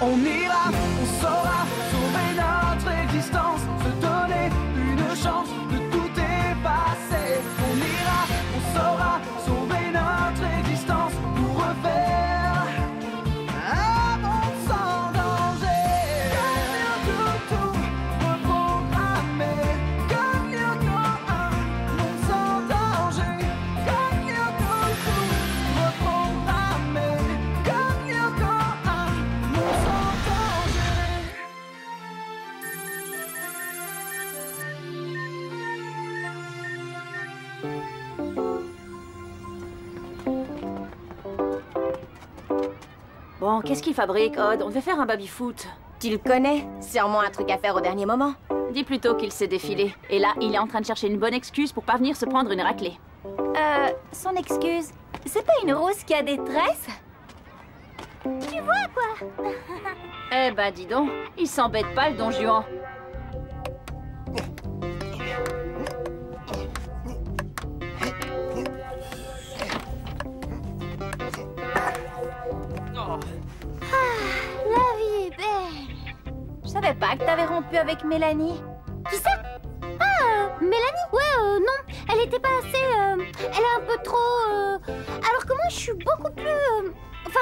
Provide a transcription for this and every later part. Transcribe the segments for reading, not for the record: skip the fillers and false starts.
On ira, on saura sauver notre existence, se donner une chance de tout effacer. On ira, on saura sauver notre existence pour refaire un monde sans danger. Tout reprogrammer, comme Lyoko, un monde sans danger. Comme Lyoko, tout reprogrammer, comme Lyoko, un monde sans danger. Bon, qu'est-ce qu'il fabrique, Odd? On devait faire un baby-foot. Tu le connais? Sûrement un truc à faire au dernier moment. Dis plutôt qu'il s'est défilé. Et là, il est en train de chercher une bonne excuse pour pas venir se prendre une raclée. Son excuse, c'est pas une rose qui a des tresses? Tu vois quoi? Eh ben, dis donc, il s'embête pas, le Don Juan. La vie est belle. Je savais pas que t'avais rompu avec Mélanie. Qui ça? Ah, Mélanie? Ouais, non, elle était pas assez... elle est un peu trop... Alors que moi, je suis beaucoup plus... Enfin,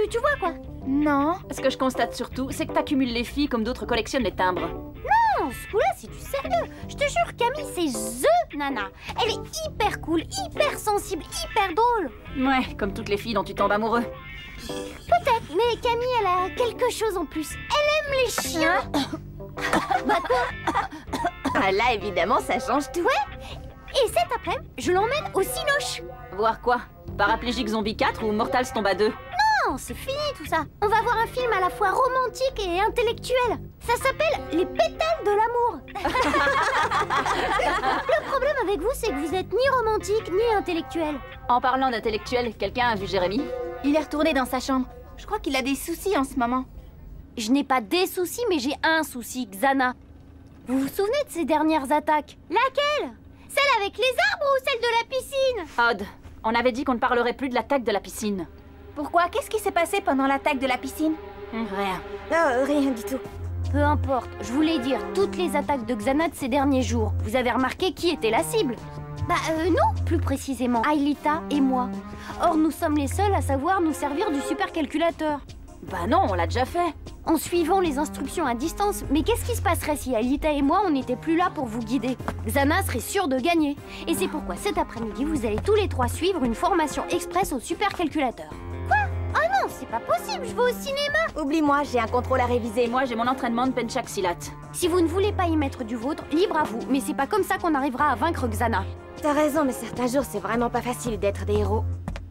tu vois quoi? Non. Ce que je constate surtout, c'est que t'accumules les filles comme d'autres collectionnent les timbres. Non, ce coup-là, c'est du sérieux. Je te jure, Camille, c'est THE nana. Elle est hyper cool, hyper sensible, hyper drôle. Ouais, comme toutes les filles dont tu tombes amoureux. Peut-être, mais Camille, elle a quelque chose en plus. Elle aime les chiens. Bah quoi? Ah là, évidemment, ça change tout. Ouais. Et cet après-midi, je l'emmène au Cinoche. Voir quoi? Paraplégique Zombie 4 ou Mortal Kombat 2? Non, c'est fini tout ça. On va voir un film à la fois romantique et intellectuel. Ça s'appelle Les pétales de l'amour. Le problème avec vous, c'est que vous êtes ni romantique ni intellectuel. En parlant d'intellectuel, quelqu'un a vu Jérémy? Il est retourné dans sa chambre. Je crois qu'il a des soucis en ce moment. Je n'ai pas des soucis, mais j'ai un souci, Xana. Vous vous souvenez de ces dernières attaques? Laquelle? Celle avec les arbres ou celle de la piscine? Odd, on avait dit qu'on ne parlerait plus de l'attaque de la piscine. Pourquoi? Qu'est-ce qui s'est passé pendant l'attaque de la piscine? Rien. Rien du tout. Peu importe, je voulais dire toutes les attaques de Xana de ces derniers jours. Vous avez remarqué qui était la cible? Non, plus précisément, Aelita et moi. Or, nous sommes les seuls à savoir nous servir du supercalculateur. Bah non, on l'a déjà fait. En suivant les instructions à distance, mais qu'est-ce qui se passerait si Aelita et moi, on n'était plus là pour vous guider? Xana serait sûre de gagner. Et c'est pourquoi cet après-midi, vous allez tous les trois suivre une formation express au supercalculateur. Quoi? Oh non, c'est pas possible, je vais au cinéma. Oublie-moi, j'ai un contrôle à réviser. Moi, j'ai mon entraînement de Penchak Silat. Si vous ne voulez pas y mettre du vôtre, libre à vous. Mais c'est pas comme ça qu'on arrivera à vaincre Xana. T'as raison, mais certains jours, c'est vraiment pas facile d'être des héros.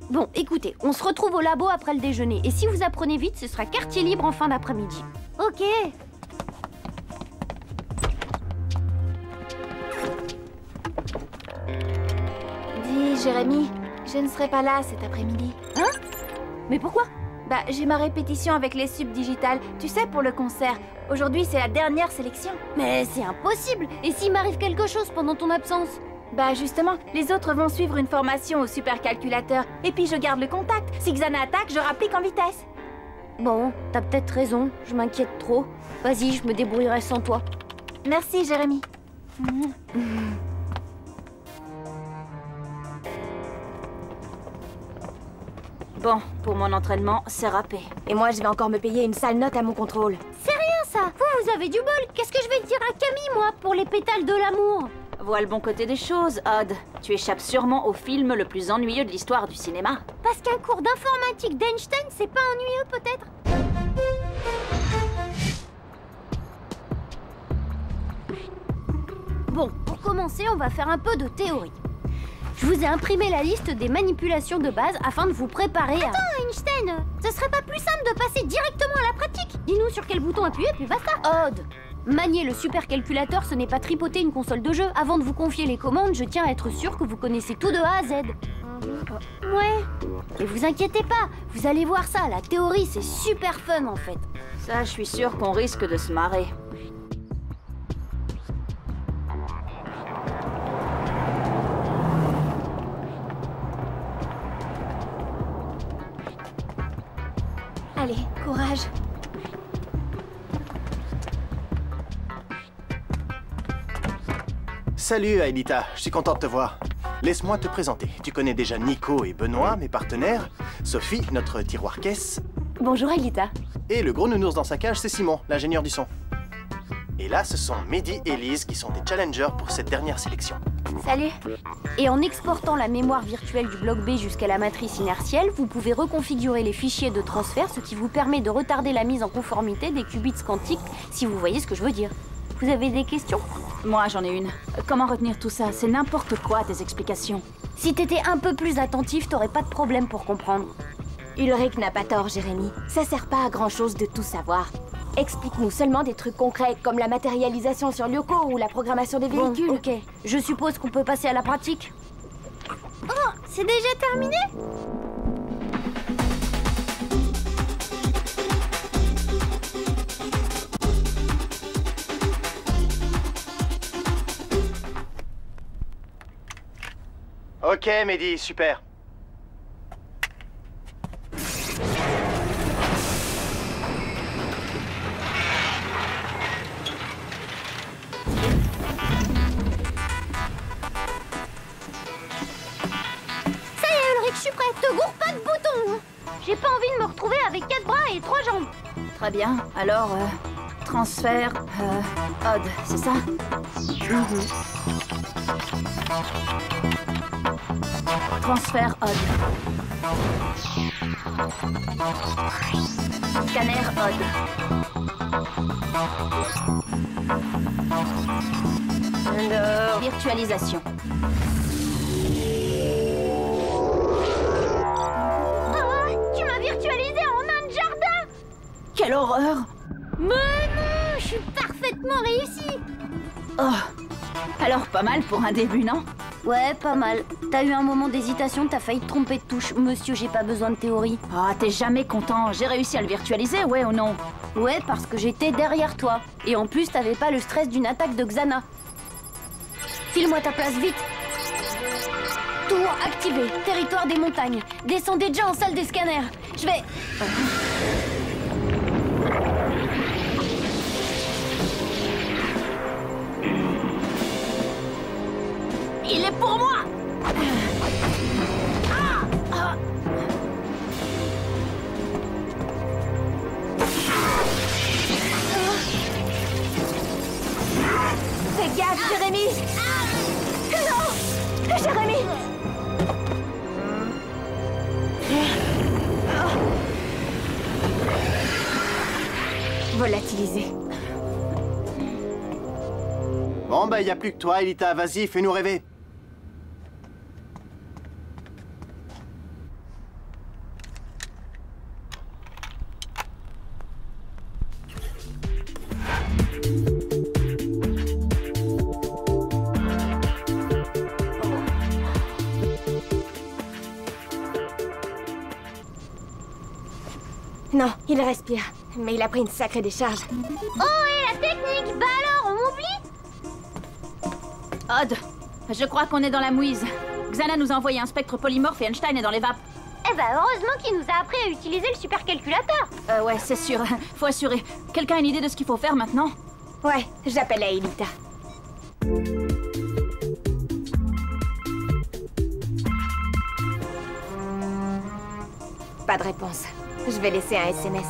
Bon, écoutez, on se retrouve au labo après le déjeuner. Et si vous apprenez vite, ce sera quartier libre en fin d'après-midi. Ok. Dis, Jérémy, je ne serai pas là cet après-midi. Hein? Mais pourquoi? Bah, j'ai ma répétition avec les subs digitales. Tu sais, pour le concert. Aujourd'hui, c'est la dernière sélection. Mais c'est impossible. Et s'il m'arrive quelque chose pendant ton absence? Bah justement, les autres vont suivre une formation au supercalculateur. Et puis je garde le contact. Si Xana attaque, je rapplique en vitesse. Bon, t'as peut-être raison. Je m'inquiète trop. Vas-y, je me débrouillerai sans toi. Merci, Jérémy. Bon, pour mon entraînement, c'est râpé. Et moi, je vais encore me payer une sale note à mon contrôle. C'est rien, ça. Vous avez du bol. Qu'est-ce que je vais te dire à Camille, moi, pour les pétales de l'amour? Vois le bon côté des choses, Odd. Tu échappes sûrement au film le plus ennuyeux de l'histoire du cinéma. Parce qu'un cours d'informatique d'Einstein, c'est pas ennuyeux, peut-être? Bon, pour commencer, on va faire un peu de théorie. Je vous ai imprimé la liste des manipulations de base afin de vous préparer à... Attends, Einstein, ce serait pas plus simple de passer directement à la pratique? Dis-nous sur quel bouton appuyer, puis basta. Odd, manier le supercalculateur, ce n'est pas tripoter une console de jeu. Avant de vous confier les commandes, je tiens à être sûr que vous connaissez tout de A à Z. Ouais. Mais vous inquiétez pas, vous allez voir ça, la théorie, c'est super fun en fait. Ça, je suis sûre qu'on risque de se marrer. Courage. Salut Aelita, je suis content de te voir. Laisse-moi te présenter. Tu connais déjà Nico et Benoît, mes partenaires. Sophie, notre tiroir-caisse. Bonjour Aelita. Et le gros nounours dans sa cage, c'est Simon, l'ingénieur du son. Et là, ce sont Mehdi et Lise qui sont des challengers pour cette dernière sélection. Salut. Et en exportant la mémoire virtuelle du bloc B jusqu'à la matrice inertielle, vous pouvez reconfigurer les fichiers de transfert, ce qui vous permet de retarder la mise en conformité des qubits quantiques, si vous voyez ce que je veux dire. Vous avez des questions? Moi, j'en ai une. Comment retenir tout ça? C'est n'importe quoi, tes explications. Si t'étais un peu plus attentif, t'aurais pas de problème pour comprendre. Ulrich n'a pas tort, Jérémy. Ça sert pas à grand-chose de tout savoir. Explique-nous seulement des trucs concrets, comme la matérialisation sur Lyoko ou la programmation des véhicules. Bon, ok. Je suppose qu'on peut passer à la pratique. Oh, c'est déjà terminé? Ok, Mehdi, super. Je suis prête, te gourre pas de boutons. J'ai pas envie de me retrouver avec 4 bras et 3 jambes. Très bien. Alors, transfert, odd, c'est ça? Transfert odd. Scanner odd. Alors, virtualisation. Quelle horreur! Mais non, je suis parfaitement réussie. Oh, alors pas mal pour un début, non? Ouais, pas mal. T'as eu un moment d'hésitation, t'as failli te tromper de touche. Monsieur, j'ai pas besoin de théorie. Ah, t'es jamais content. J'ai réussi à le virtualiser, ouais ou non? Ouais, parce que j'étais derrière toi. Et en plus, t'avais pas le stress d'une attaque de Xana. File-moi ta place, vite. Tour activé, territoire des montagnes. Descendez déjà en salle des scanners. Je vais... Il est pour moi! Fais gaffe, Jérémy! Non! Jérémy! Volatilisé. Bon, bah, y a plus que toi, Aelita. Vas-y, fais-nous rêver. Non, il respire. Mais il a pris une sacrée décharge. Oh, et la technique? Bah alors, on m'oublie? Odd, je crois qu'on est dans la mouise. Xana nous a envoyé un spectre polymorphe et Einstein est dans les vapes. Eh ben, heureusement qu'il nous a appris à utiliser le supercalculateur. Ouais, c'est sûr. Faut assurer. Quelqu'un a une idée de ce qu'il faut faire maintenant? Ouais, j'appelle Aelita. Pas de réponse. Je vais laisser un SMS.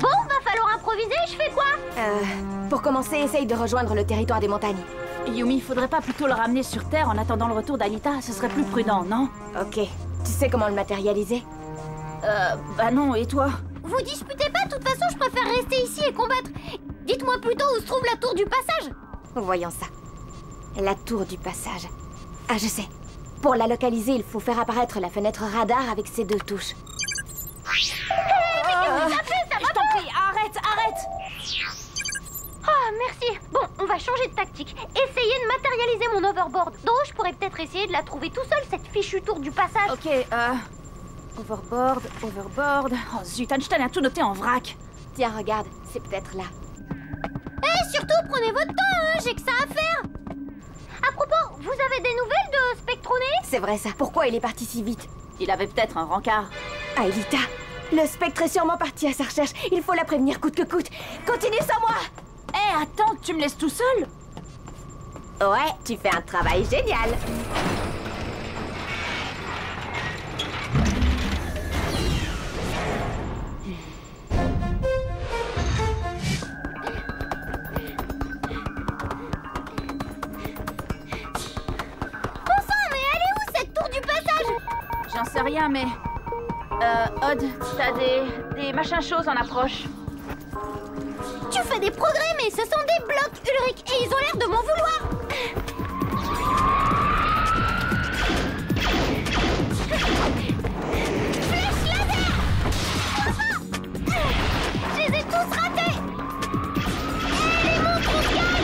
Bon, va falloir improviser, je fais quoi? Pour commencer, essaye de rejoindre le territoire des montagnes. Yumi, faudrait pas plutôt le ramener sur Terre en attendant le retour d'Aelita? Ce serait plus prudent, non? Ok. Tu sais comment le matérialiser? Bah non, et toi? Vous disputez pas, de toute façon, je préfère rester ici et combattre. Dites-moi plutôt où se trouve la tour du passage. Voyons ça. La tour du passage. Ah, je sais. Pour la localiser, il faut faire apparaître la fenêtre radar avec ses 2 touches. Je t'en prie, arrête! Ah, merci. Bon, on va changer de tactique. Essayez de matérialiser mon overboard. Donc, je pourrais peut-être essayer de la trouver tout seul, cette fichue tour du passage. Ok, overboard. Oh zut, Einstein a tout noté en vrac. Tiens, regarde, c'est peut-être là. Eh, surtout, prenez votre temps, hein, j'ai que ça à faire. À propos, vous avez des nouvelles de Spectroné? C'est vrai ça. Pourquoi il est parti si vite? Il avait peut-être un rencard. Aelita, Le spectre est sûrement parti à sa recherche. Il faut la prévenir coûte que coûte. Continue sans moi. Hé, attends, tu me laisses tout seul? Ouais, tu fais un travail génial. J'en sais rien, mais... Odd, t'as des machins choses en approche. Tu fais des progrès, mais ce sont des blocs, Ulrich, et ils ont l'air de m'en vouloir. Flèche laser! Je les ai tous ratés! Les monstres, on se calme!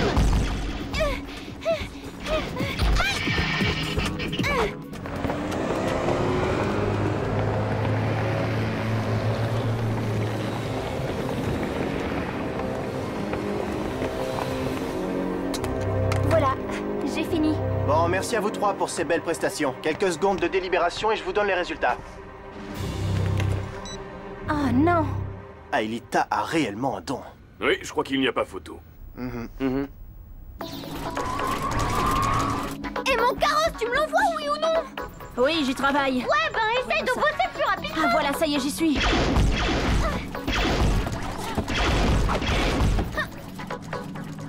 Voilà, j'ai fini. Bon, merci à vous trois pour ces belles prestations. Quelques secondes de délibération et je vous donne les résultats. Oh non. Aelita a réellement un don. Oui, je crois qu'il n'y a pas photo. Et mon carrosse, tu me l'envoies, oui ou non? Oui, j'y travaille. Ouais, ben essaye de bosser plus rapidement. Ah voilà, ça y est, j'y suis.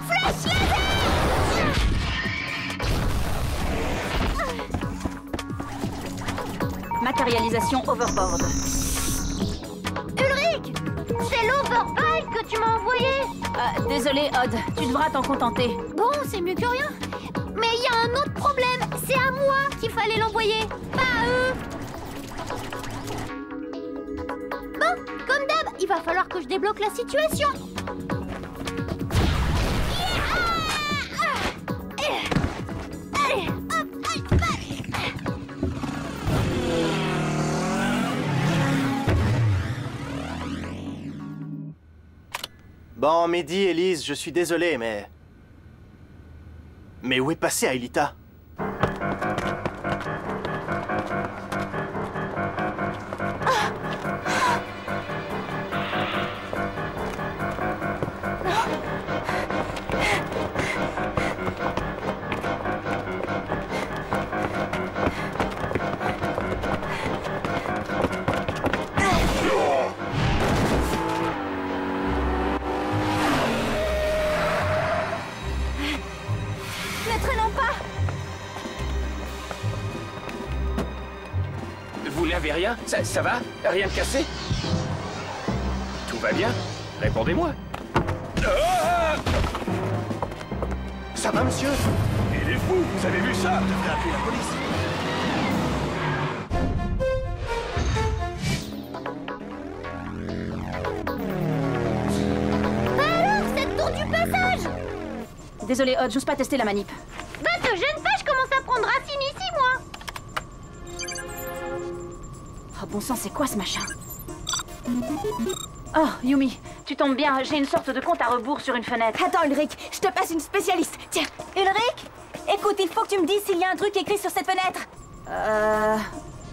Flèche laser! Matérialisation overboard. Ulrich! C'est l'overbike que tu m'as envoyé! Désolé, Odd, tu devras t'en contenter. Bon, c'est mieux que rien. Mais il y a un autre problème. C'est à moi qu'il fallait l'envoyer, pas à eux. Bon, comme d'hab, il va falloir que je débloque la situation. Allez, hop, allez, allez. Bon, Mehdi, Elise, je suis désolé, mais... Mais où est passée Aelita? Ne traînons pas. Vous n'avez rien? Ça va? Rien de cassé? Tout va bien? Répondez-moi. Ah! Ça va, monsieur? Il est fou, vous avez vu ça? J'ai appelé la police. Alors, cette tour du passage! Désolé, Odd, j'ose pas tester la manip. Bah, te gêne pas, je commence à prendre racine ici, moi! Oh bon sang, c'est quoi ce machin? Oh, Yumi, tu tombes bien, j'ai une sorte de compte à rebours sur une fenêtre. Attends, Ulrich, je te passe une spécialiste. Tiens, Ulrich, écoute, il faut que tu me dises s'il y a un truc écrit sur cette fenêtre.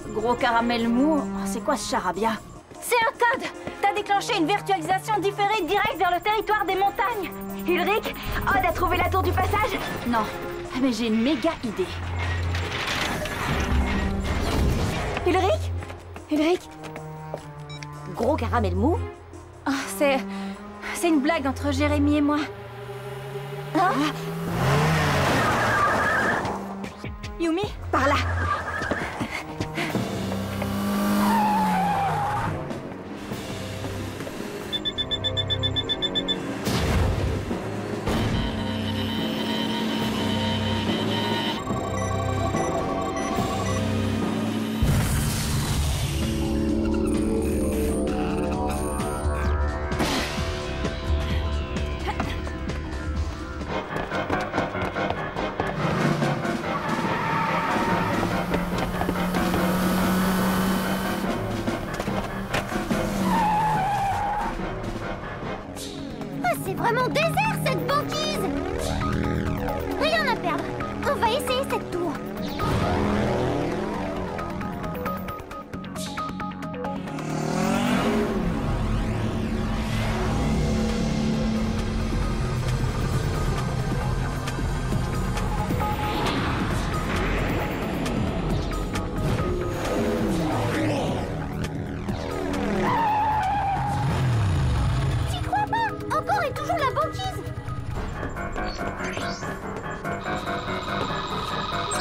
Gros caramel mou, oh, c'est quoi ce charabia? C'est un code. T'as déclenché une virtualisation différée directe vers le territoire des montagnes. Ulrich, Odd a trouvé la tour du passage. Non, mais j'ai une méga idée. Ulrich? Ulrich? Gros caramel mou? Oh, c'est une blague entre Jérémy et moi. Hein? Yumi, par là. C'est vraiment désert, cette banquise! Rien à perdre. On va essayer cette tour.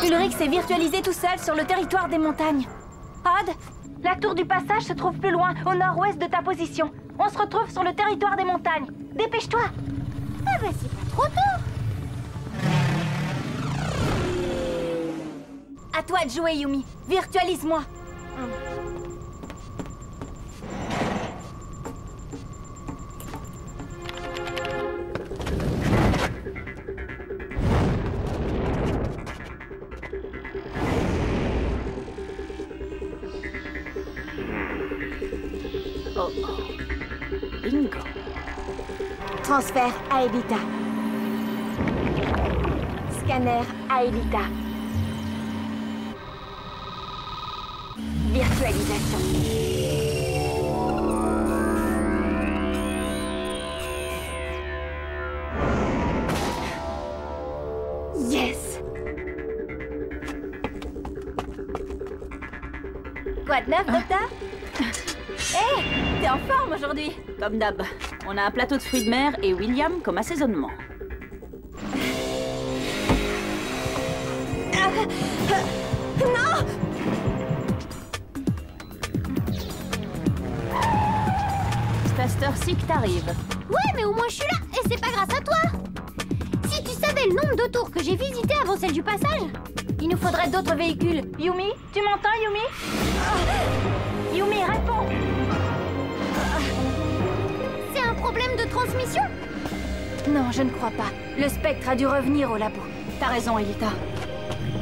Ulrich s'est virtualisé tout seul sur le territoire des montagnes. Odd, la tour du passage se trouve plus loin, au nord-ouest de ta position. On se retrouve sur le territoire des montagnes. Dépêche-toi. Ah bah c'est pas trop tôt. À toi de jouer, Yumi. Virtualise-moi. Oh, oh. Bingo. Transfert à Elita. Scanner à Elita. Virtualisation. Yes. Quoi de neuf, docteur? Hé, t'es en forme aujourd'hui. Comme d'hab, on a un plateau de fruits de mer et William comme assaisonnement. Non! C'est à cette heure-ci que t'arrives. Ouais, mais au moins je suis là, et c'est pas grâce à toi. Si tu savais le nombre de tours que j'ai visitées avant celle du passage. Il nous faudrait d'autres véhicules. Yumi, tu m'entends, Yumi? Yumi, réponds! C'est un problème de transmission? Non, je ne crois pas. Le spectre a dû revenir au labo. T'as raison, Elita.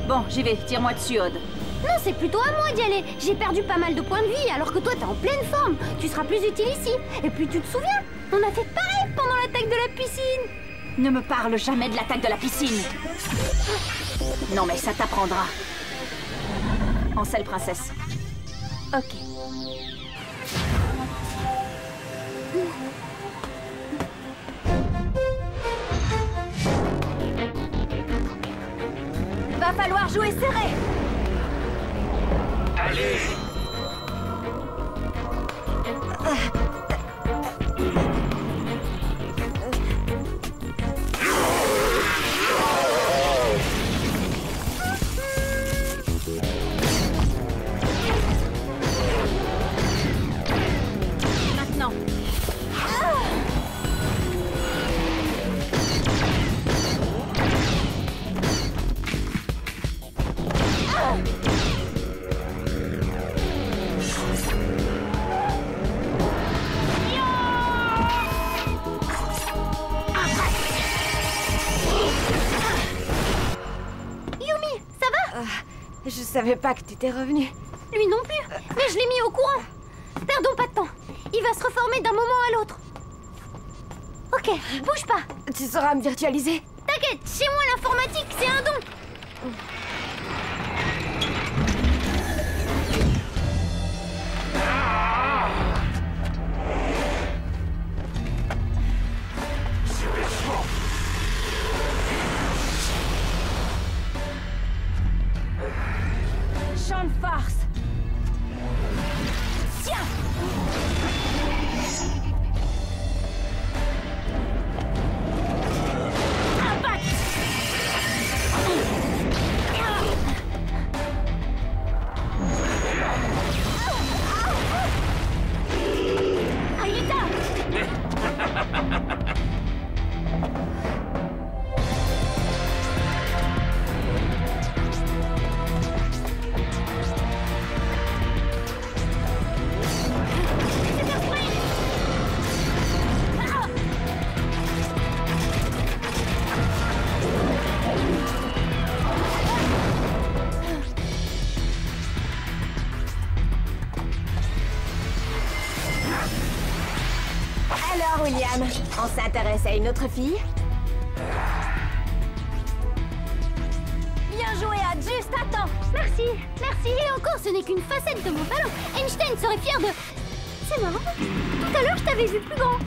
Bon, j'y vais. Tire-moi dessus, Odd. Non, c'est plutôt à moi d'y aller. J'ai perdu pas mal de points de vie, alors que toi, t'es en pleine forme. Tu seras plus utile ici. Et puis, tu te souviens? On a fait pareil pendant l'attaque de la piscine. Ne me parle jamais de l'attaque de la piscine. Non, mais ça t'apprendra. Ansel, princesse. Ok. Va falloir jouer serré. Allez! Maintenant. Yumi, ça va? Je savais pas que t'étais revenue. Lui non plus, mais je l'ai mis au courant. Perdons pas de temps. Il va se reformer d'un moment à l'autre. Ok, bouge pas. Tu sauras me virtualiser? T'inquiète, chez moi l'informatique, c'est un don. Champ de farce. Tiens. Alors, William, on s'intéresse à une autre fille? Bien joué, Ad, juste à temps. Merci, merci. Et encore, ce n'est qu'une facette de mon ballon. Einstein serait fier de... C'est marrant. Tout à l'heure, je t'avais vu plus grand.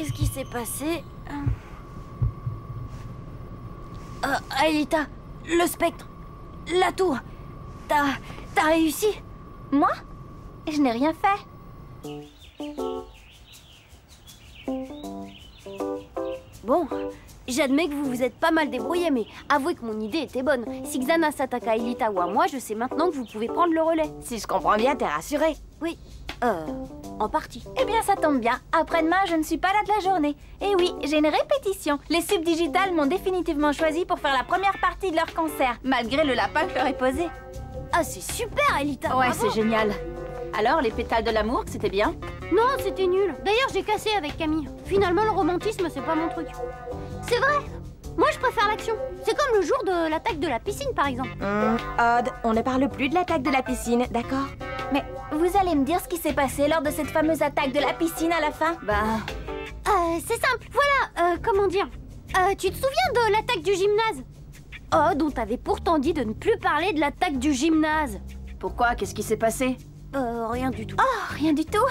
Qu'est-ce qui s'est passé? Aelita, le spectre, la tour. T'as réussi? Moi? Je n'ai rien fait. Bon, j'admets que vous vous êtes pas mal débrouillé, mais avouez que mon idée était bonne. Si Xana s'attaque à Aelita ou à moi, je sais maintenant que vous pouvez prendre le relais. Si je comprends bien, t'es rassurée. Oui, en partie. Eh bien, ça tombe bien. Après-demain, je ne suis pas là de la journée. Et oui, j'ai une répétition. Les subdigitales m'ont définitivement choisi pour faire la première partie de leur concert, malgré le lapin que je leur ai posé. Ah, c'est super, Aelita. Ouais, bravo. c'est génial. Alors, les pétales de l'amour, c'était bien? Non, c'était nul. D'ailleurs, j'ai cassé avec Camille. Finalement, le romantisme, c'est pas mon truc. C'est vrai. Moi, je préfère l'action. C'est comme le jour de l'attaque de la piscine, par exemple. Odd, on ne parle plus de l'attaque de la piscine, d'accord? Mais vous allez me dire ce qui s'est passé lors de cette fameuse attaque de la piscine à la fin? C'est simple. Voilà, comment dire. Tu te souviens de l'attaque du gymnase? Oh, dont t'avais pourtant dit de ne plus parler de l'attaque du gymnase. Pourquoi? Qu'est-ce qui s'est passé? Rien du tout. Oh, rien du tout.